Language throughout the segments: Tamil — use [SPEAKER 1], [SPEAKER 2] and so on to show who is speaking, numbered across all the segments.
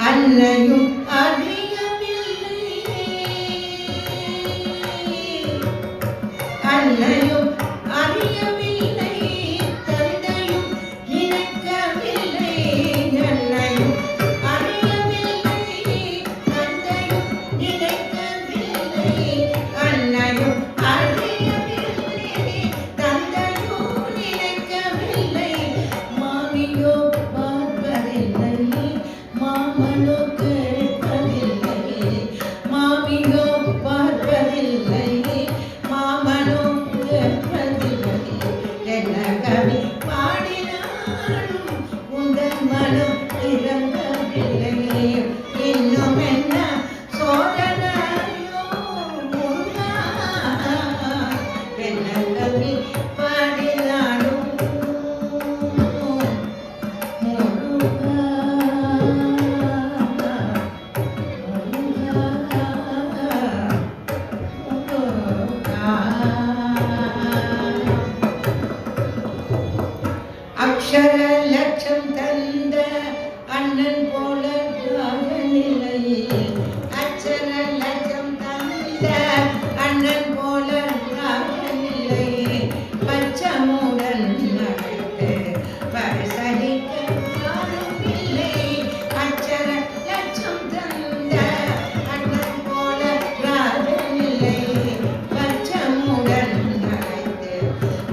[SPEAKER 1] அன்னையும் அன்னையும் அறியவில்லை, தந்தையும் நினைக்கவில்லை. அன்னையும் அறியவில்லை, தந்தையும் நினைக்கவில்லை. அன்னையும் அறியவில்லை, தந்தையும் நினைக்கவில்லை. மாமியோ பார்ப்பதில்லை, மாமனோ கேட்பதில்லை. மாமியோ பார்ப்பதில்லை, மாமனோ கேட்பதில்லை. என்ன கவி பாடினாலும் உங்கள் மனம் இறங்கவில்லை. இன்னும் என்ன சோதனையோ முருகா, என்ன கவி பாடினாலும் முருகா. அக்ஷர லட்சம் தந்த அண்ணன் போல ராகநிலை. அக்ஷர லட்சம் தந்த அண்ணன் போல ராகநிலை. பச்சமுடன் நடத்து பரிசலிக்க யாரும் இல்லை. அக்ஷர லட்சம் தந்த அண்ணன் போல ராகநிலை. பச்சமுடன் நடத்து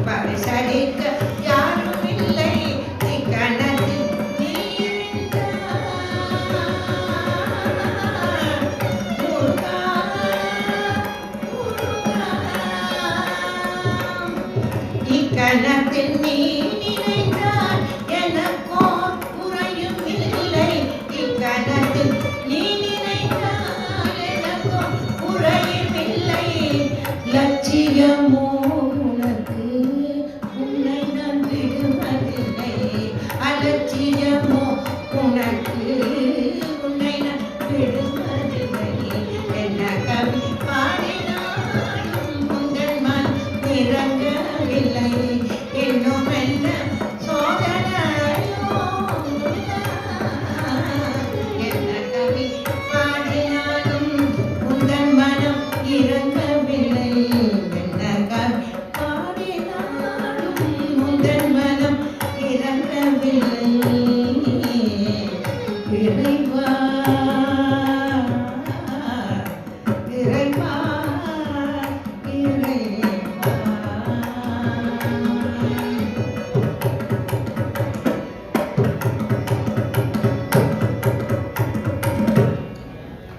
[SPEAKER 1] பரிசலிக்க யாரும் இல்லை. இக்கணத்தில் நீரிந்தார் முருகா, முருகா. இக்கணத்தில் நீ நினைந்தால் எனக்கோர் குறையும் இல்லை. இக்கணத்தில் நீ நினைந்தால் எனக்கோர் குறையும் இல்லை. லட்சியமோ உனக்கு, உன்னை நான் விடுவதில்லை. அலட்சியமோ உனக்கு, உன்னை நான் விடுவதில்லை. என்ன கவி பாடினாலும் உங்கள் மனம் இறங்கவில்லை. இன்னும் என்ன சோதனையோ முருகா. என்ன கவி பாடினாலும் உங்கள் மனம் இறங்கவில்லை. என்ன கவி பாடினாலும் உங்கள் மனம் இறங்கவில்லை.